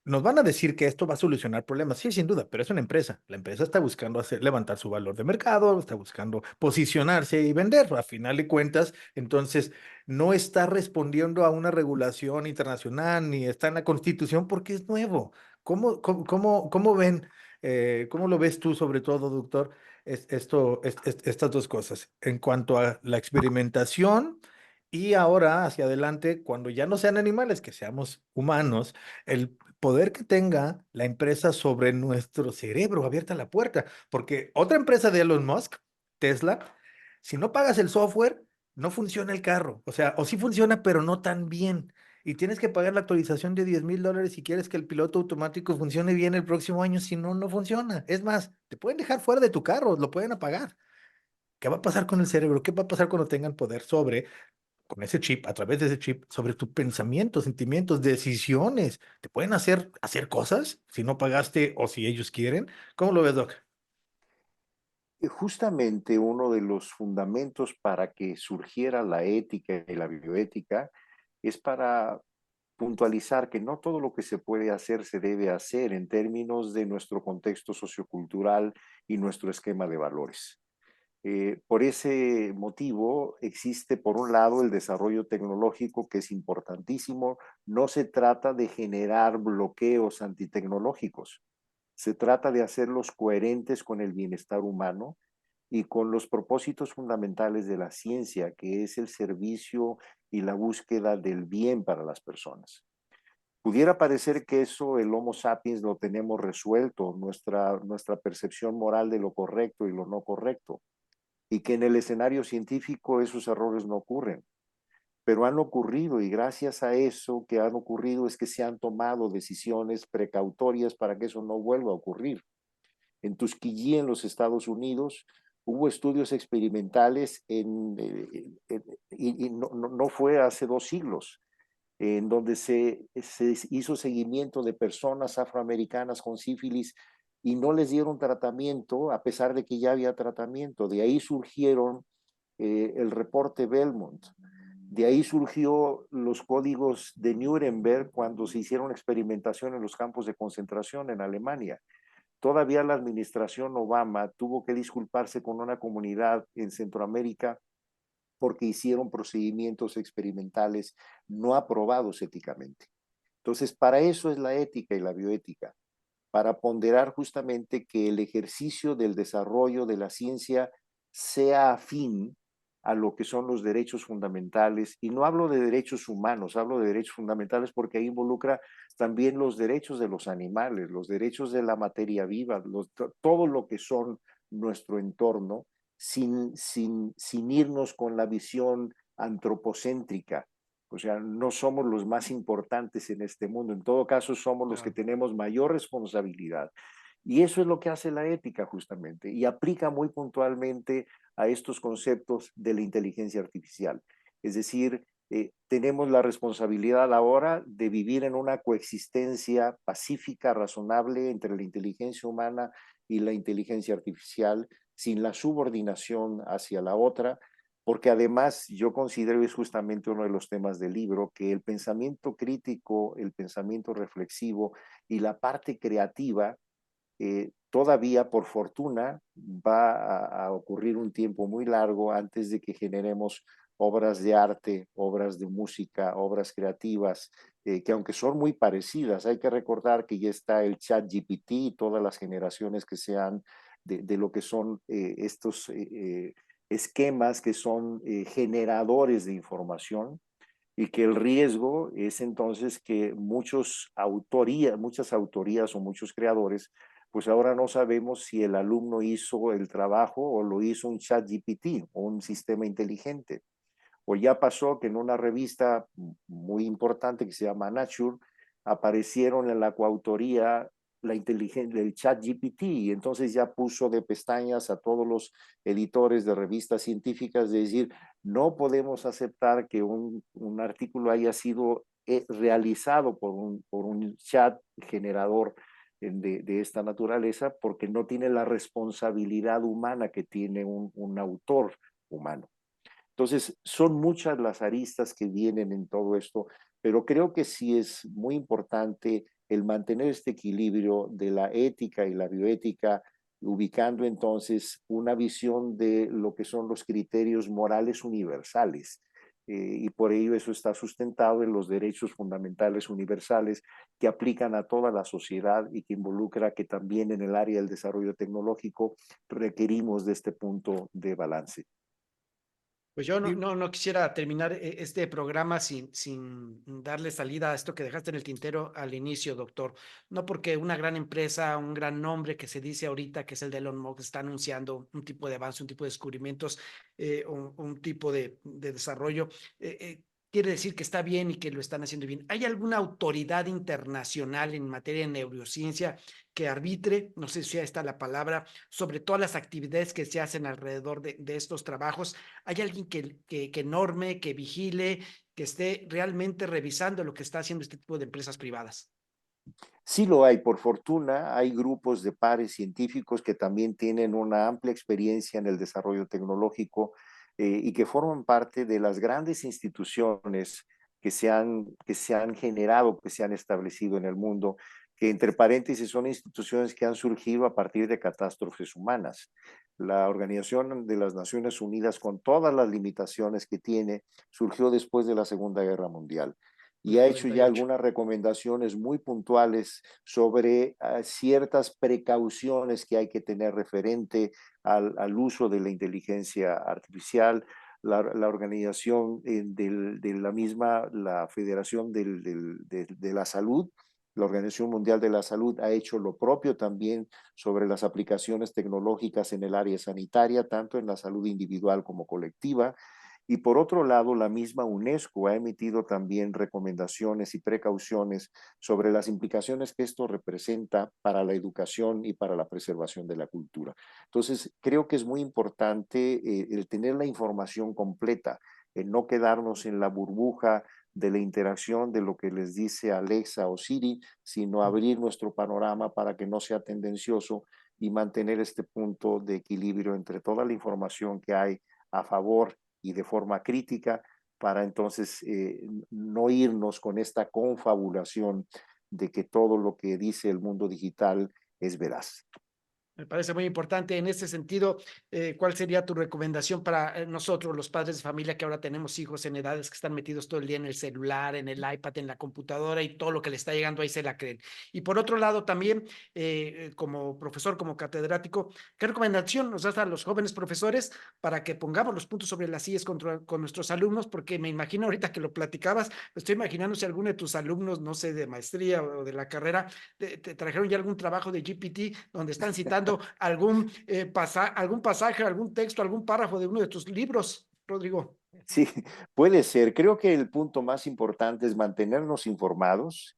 nos van a decir que esto va a solucionar problemas, sí, sin duda, pero es una empresa. La empresa está buscando levantar su valor de mercado, está buscando posicionarse y vender. A final de cuentas, entonces, no está respondiendo a una regulación internacional ni está en la Constitución porque es nuevo. ¿Cómo ven, cómo lo ves tú, sobre todo, doctor, estas dos cosas? En cuanto a la experimentación y ahora hacia adelante, cuando ya no sean animales, que seamos humanos, el poder que tenga la empresa sobre nuestro cerebro, abierta la puerta, porque otra empresa de Elon Musk, Tesla, si no pagas el software, no funciona el carro, o sea, o sí funciona, pero no tan bien. Y tienes que pagar la actualización de $10,000 si quieres que el piloto automático funcione bien el próximo año, si no, no funciona. Es más, te pueden dejar fuera de tu carro, lo pueden apagar. ¿Qué va a pasar con el cerebro? ¿Qué va a pasar cuando tengan poder sobre con ese chip, a través de ese chip, sobre tus pensamientos, sentimientos, decisiones? ¿Te pueden hacer cosas si no pagaste o si ellos quieren? ¿Cómo lo ves, Doc? Justamente uno de los fundamentos para que surgiera la ética y la bioética es para puntualizar que no todo lo que se puede hacer se debe hacer en términos de nuestro contexto sociocultural y nuestro esquema de valores. Por ese motivo existe, por un lado, el desarrollo tecnológico, que es importantísimo. No se trata de generar bloqueos antitecnológicos, se trata de hacerlos coherentes con el bienestar humano y con los propósitos fundamentales de la ciencia, que es el servicio y la búsqueda del bien para las personas. Pudiera parecer que eso el Homo sapiens lo tenemos resuelto, nuestra percepción moral de lo correcto y lo no correcto, y que en el escenario científico esos errores no ocurren, pero han ocurrido, y gracias a eso que han ocurrido es que se han tomado decisiones precautorias para que eso no vuelva a ocurrir. En Tuskegee, en los Estados Unidos, hubo estudios experimentales y no fue hace 2 siglos, en donde se hizo seguimiento de personas afroamericanas con sífilis y no les dieron tratamiento, a pesar de que ya había tratamiento. De ahí surgieron el reporte Belmont. De ahí surgió los códigos de Nuremberg cuando se hicieron experimentación en los campos de concentración en Alemania. Todavía la administración Obama tuvo que disculparse con una comunidad en Centroamérica porque hicieron procedimientos experimentales no aprobados éticamente. Entonces, para eso es la ética y la bioética, para ponderar justamente que el ejercicio del desarrollo de la ciencia sea afín a lo que son los derechos fundamentales, y no hablo de derechos humanos, hablo de derechos fundamentales porque ahí involucra también los derechos de los animales, los derechos de la materia viva, todo lo que son nuestro entorno, sin irnos con la visión antropocéntrica. O sea, no somos los más importantes en este mundo. En todo caso, somos los que tenemos mayor responsabilidad. Y eso es lo que hace la ética justamente, y aplica muy puntualmente a estos conceptos de la inteligencia artificial. Es decir, tenemos la responsabilidad ahora de vivir en una coexistencia pacífica, razonable entre la inteligencia humana y la inteligencia artificial, sin la subordinación hacia la otra, porque además yo considero, y es justamente uno de los temas del libro, que el pensamiento crítico, el pensamiento reflexivo y la parte creativa, todavía por fortuna va a ocurrir un tiempo muy largo antes de que generemos obras de arte, obras de música, obras creativas, que aunque son muy parecidas, hay que recordar que ya está el chat GPT y todas las generaciones que sean de lo que son estos esquemas que son generadores de información, y que el riesgo es entonces que muchas autorías o muchos creadores, pues ahora no sabemos si el alumno hizo el trabajo o lo hizo un chat GPT o un sistema inteligente. O ya pasó que en una revista muy importante que se llama Nature, aparecieron en la coautoría la inteligencia del chat GPT, y entonces ya puso de pestañas a todos los editores de revistas científicas de decir, no podemos aceptar que un artículo haya sido realizado por un chat generador de esta naturaleza, porque no tiene la responsabilidad humana que tiene un autor humano. Entonces, son muchas las aristas que vienen en todo esto, pero creo que sí es muy importante el mantener este equilibrio de la ética y la bioética, ubicando entonces una visión de lo que son los criterios morales universales. Y por ello eso está sustentado en los derechos fundamentales universales que aplican a toda la sociedad y que involucra que también en el área del desarrollo tecnológico requerimos de este punto de balance. Pues yo no quisiera terminar este programa sin darle salida a esto que dejaste en el tintero al inicio, doctor. No porque una gran empresa, un gran nombre que se dice ahorita, que es el de Elon Musk, está anunciando un tipo de avance, un tipo de descubrimientos, un tipo de desarrollo, quiere decir que está bien y que lo están haciendo bien. ¿Hay alguna autoridad internacional en materia de neurociencia que arbitre, no sé si está la palabra, sobre todas las actividades que se hacen alrededor de estos trabajos? ¿Hay alguien que norme, que vigile, que esté realmente revisando lo que está haciendo este tipo de empresas privadas? Sí lo hay, por fortuna, hay grupos de pares científicos que también tienen una amplia experiencia en el desarrollo tecnológico, y que forman parte de las grandes instituciones que se han generado, que se han establecido en el mundo, que entre paréntesis son instituciones que han surgido a partir de catástrofes humanas. La Organización de las Naciones Unidas, con todas las limitaciones que tiene, surgió después de la Segunda Guerra Mundial y El ha hecho ya 48. algunas recomendaciones muy puntuales sobre ciertas precauciones que hay que tener referente al uso de la inteligencia artificial. La organización de la misma, la Federación de la Salud, La Organización Mundial de la Salud ha hecho lo propio también sobre las aplicaciones tecnológicas en el área sanitaria, tanto en la salud individual como colectiva. Y por otro lado, la misma UNESCO ha emitido también recomendaciones y precauciones sobre las implicaciones que esto representa para la educación y para la preservación de la cultura. Entonces, creo que es muy importante el tener la información completa, el no quedarnos en la burbuja de la interacción de lo que les dice Alexa o Siri, sino abrir nuestro panorama para que no sea tendencioso y mantener este punto de equilibrio entre toda la información que hay a favor y de forma crítica, para entonces no irnos con esta confabulación de que todo lo que dice el mundo digital es veraz. Me parece muy importante. En ese sentido, ¿cuál sería tu recomendación para nosotros, los padres de familia, que ahora tenemos hijos en edades que están metidos todo el día en el celular, en el iPad, en la computadora y todo lo que le está llegando ahí se la creen? Y por otro lado, también, como profesor, como catedrático, ¿qué recomendación nos das a los jóvenes profesores para que pongamos los puntos sobre las sillas con nuestros alumnos? Porque me imagino ahorita que lo platicabas, me estoy imaginando si alguno de tus alumnos, no sé, de maestría o de la carrera, te trajeron ya algún trabajo de GPT donde están citando algún pasaje, algún texto, algún párrafo de uno de tus libros, Rodrigo. Sí, puede ser. Creo que el punto más importante es mantenernos informados,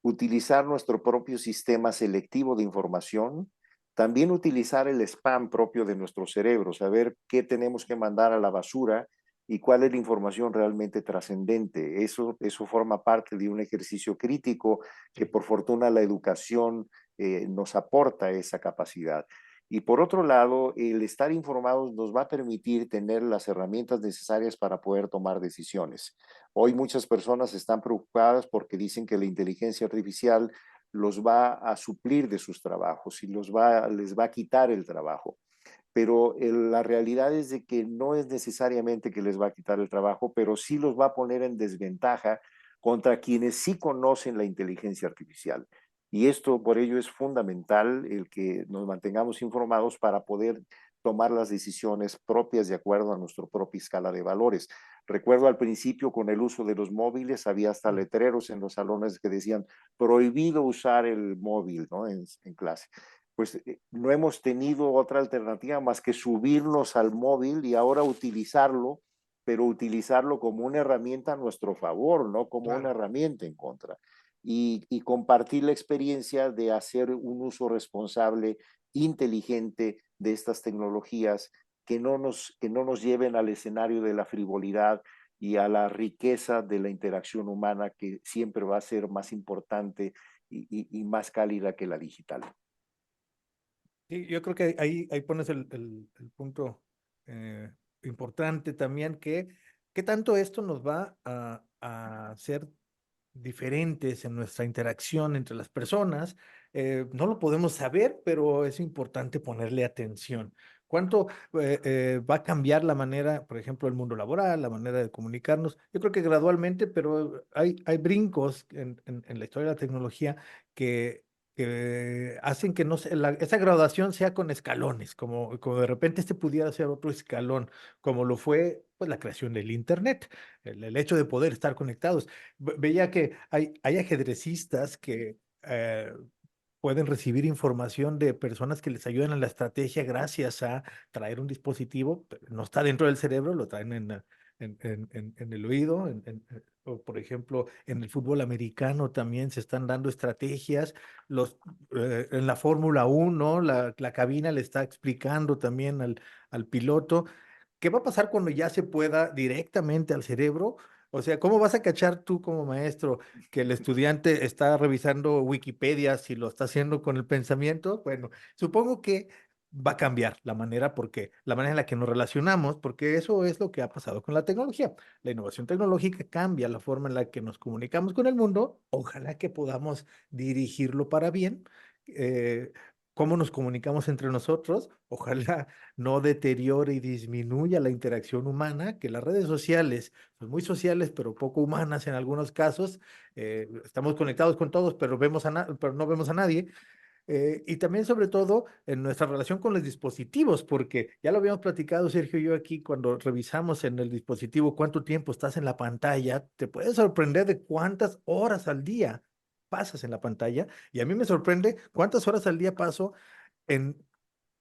utilizar nuestro propio sistema selectivo de información, también utilizar el spam propio de nuestro cerebro, saber qué tenemos que mandar a la basura y cuál es la información realmente trascendente. Eso forma parte de un ejercicio crítico que por fortuna la educación nos aporta esa capacidad. Y por otro lado, el estar informados nos va a permitir tener las herramientas necesarias para poder tomar decisiones. Hoy muchas personas están preocupadas porque dicen que la inteligencia artificial los va a suplir de sus trabajos y les va a quitar el trabajo. Pero la realidad es de que no es necesariamente que les va a quitar el trabajo, pero sí los va a poner en desventaja contra quienes sí conocen la inteligencia artificial. Y esto por ello es fundamental el que nos mantengamos informados para poder tomar las decisiones propias de acuerdo a nuestra propia escala de valores. Recuerdo al principio con el uso de los móviles, había hasta letreros en los salones que decían prohibido usar el móvil, ¿no? en clase. Pues no hemos tenido otra alternativa más que subirnos al móvil y ahora utilizarlo, pero utilizarlo como una herramienta a nuestro favor, no como una herramienta en contra. Y compartir la experiencia de hacer un uso responsable, inteligente de estas tecnologías que no nos lleven al escenario de la frivolidad y a la riqueza de la interacción humana que siempre va a ser más importante y más cálida que la digital. Sí, yo creo que ahí pones el punto importante también, que tanto esto nos va a hacer diferentes en nuestra interacción entre las personas. No lo podemos saber, pero es importante ponerle atención. ¿Cuánto va a cambiar la manera, por ejemplo, el mundo laboral, la manera de comunicarnos? Yo creo que gradualmente, pero hay brincos en la historia de la tecnología que hacen que no esa graduación sea con escalones, como de repente este pudiera ser otro escalón, como lo fue pues, la creación del Internet, el hecho de poder estar conectados. Veía que hay ajedrecistas que pueden recibir información de personas que les ayudan en la estrategia gracias a traer un dispositivo, pero no está dentro del cerebro, lo traen en el oído, o por ejemplo, en el fútbol americano también se están dando estrategias, en la Fórmula 1, la cabina le está explicando también al piloto. ¿Qué va a pasar cuando ya se pueda directamente al cerebro? O sea, ¿cómo vas a cachar tú como maestro que el estudiante está revisando Wikipedia si lo está haciendo con el pensamiento? Bueno, supongo que va a cambiar la manera en la que nos relacionamos, porque eso es lo que ha pasado con la tecnología. La innovación tecnológica cambia la forma en la que nos comunicamos con el mundo. Ojalá que podamos dirigirlo para bien. Eh, cómo nos comunicamos entre nosotros, ojalá no deteriore y disminuya la interacción humana, que las redes sociales son muy sociales, pero poco humanas en algunos casos. Estamos conectados con todos, pero pero no vemos a nadie. Y también, sobre todo, en nuestra relación con los dispositivos, porque ya lo habíamos platicado, Sergio y yo aquí, cuando revisamos en el dispositivo cuánto tiempo estás en la pantalla, te puedes sorprender de cuántas horas al día pasas en la pantalla y a mí me sorprende cuántas horas al día paso en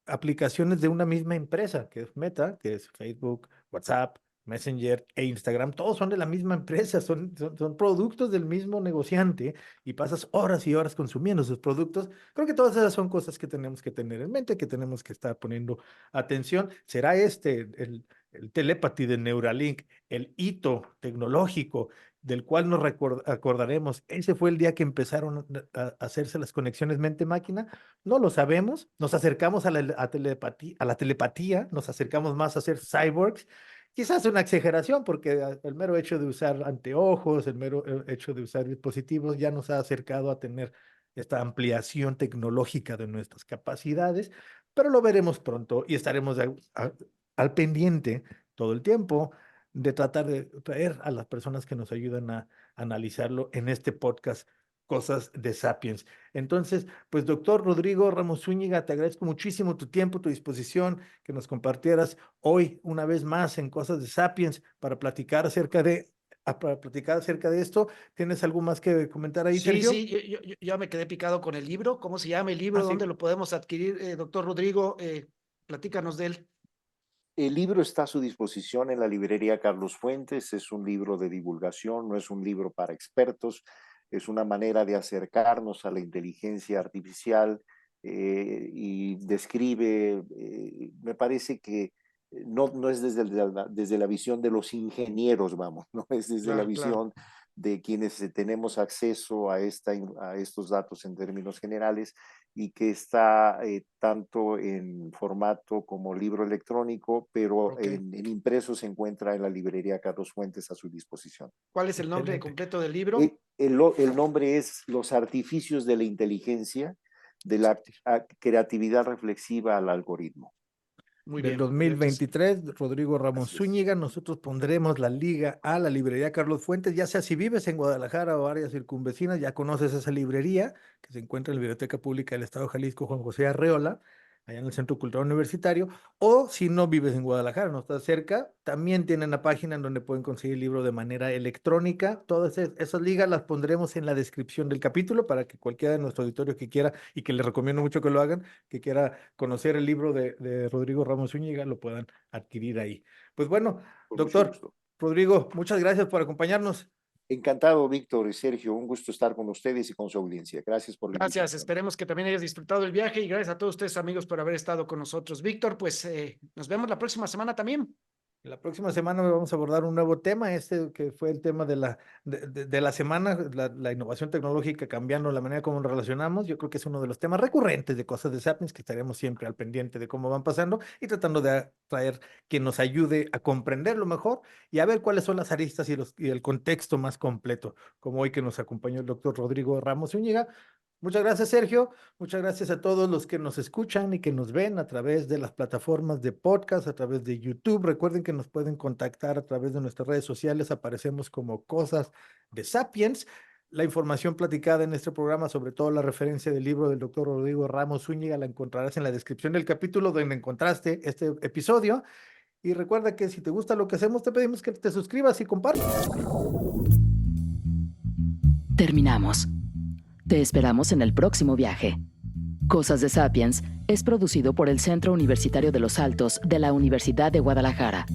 aplicaciones de una misma empresa, que es Meta, que es Facebook, WhatsApp, Messenger e Instagram, todos son de la misma empresa, son productos del mismo negociante y pasas horas y horas consumiendo sus productos. Creo que todas esas son cosas que tenemos que tener en mente, que tenemos que estar poniendo atención. ¿Será el telepathy de Neuralink, el hito tecnológico del cual nos acordaremos? Ese fue el día que empezaron a hacerse las conexiones mente-máquina. No lo sabemos, nos acercamos a la telepatía, nos acercamos más a ser cyborgs. Quizás una exageración, porque el mero hecho de usar anteojos, el mero hecho de usar dispositivos ya nos ha acercado a tener esta ampliación tecnológica de nuestras capacidades, pero lo veremos pronto y estaremos al pendiente todo el tiempo de tratar de traer a las personas que nos ayudan a analizarlo en este podcast, Cosas de Sapiens. Entonces, pues doctor Rodrigo Ramos Zúñiga, te agradezco muchísimo tu tiempo, tu disposición, que nos compartieras hoy una vez más en Cosas de Sapiens para platicar acerca de esto. ¿Tienes algo más que comentar ahí, Sí, Sergio? sí, yo ya me quedé picado con el libro. ¿Cómo se llama el libro? Sí. ¿Dónde lo podemos adquirir? Doctor Rodrigo, platícanos de él. El libro está a su disposición en la librería Carlos Fuentes. Es un libro de divulgación, no es un libro para expertos. Es una manera de acercarnos a la inteligencia artificial y describe, me parece que no es desde la visión de los ingenieros, vamos, no es desde la Claro, visión de quienes tenemos acceso a estos datos en términos generales, y que está tanto en formato como libro electrónico, pero Ok. en impreso se encuentra en la librería Carlos Fuentes a su disposición. ¿Cuál es el nombre Excelente. completo del libro? El nombre es Los artificios de la inteligencia, de la creatividad reflexiva al algoritmo. Muy Del bien. Entonces, 2023, Rodrigo Ramos Así es. Zúñiga. Nosotros pondremos la liga a la librería Carlos Fuentes, ya sea si vives en Guadalajara o áreas circunvecinas, ya conoces esa librería que se encuentra en la Biblioteca Pública del Estado de Jalisco, Juan José Arreola, allá en el Centro Cultural Universitario, o si no vives en Guadalajara, no estás cerca, también tienen la página en donde pueden conseguir el libro de manera electrónica. Todas esas ligas las pondremos en la descripción del capítulo para que cualquiera de nuestro auditorio que quiera, y que les recomiendo mucho que lo hagan, que quiera conocer el libro de Rodrigo Ramos Zúñiga, lo puedan adquirir ahí. Pues bueno, Con mucho doctor gusto. Rodrigo, muchas gracias por acompañarnos. Encantado, Víctor y Sergio. Un gusto estar con ustedes y con su audiencia. Gracias por la gracias. invitación. Esperemos que también hayas disfrutado el viaje y gracias a todos ustedes, amigos, por haber estado con nosotros. Víctor, pues nos vemos la próxima semana también. La próxima semana vamos a abordar un nuevo tema, que fue el tema de la semana, la innovación tecnológica cambiando la manera como nos relacionamos. Yo creo que es uno de los temas recurrentes de Cosas de Sapiens, que estaremos siempre al pendiente de cómo van pasando y tratando de traer que nos ayude a comprenderlo mejor y a ver cuáles son las aristas y el contexto más completo, como hoy que nos acompañó el doctor Rodrigo Ramos Zúñiga. Muchas gracias, Sergio. Muchas gracias a todos los que nos escuchan y que nos ven a través de las plataformas de podcast, a través de YouTube. Recuerden que nos pueden contactar a través de nuestras redes sociales. Aparecemos como Cosas de Sapiens. La información platicada en este programa, sobre todo la referencia del libro del doctor Rodrigo Ramos Zúñiga, la encontrarás en la descripción del capítulo donde encontraste este episodio. Y recuerda que si te gusta lo que hacemos, te pedimos que te suscribas y compartas. Terminamos. Te esperamos en el próximo viaje. Cosas de Sapiens es producido por el Centro Universitario de los Altos de la Universidad de Guadalajara.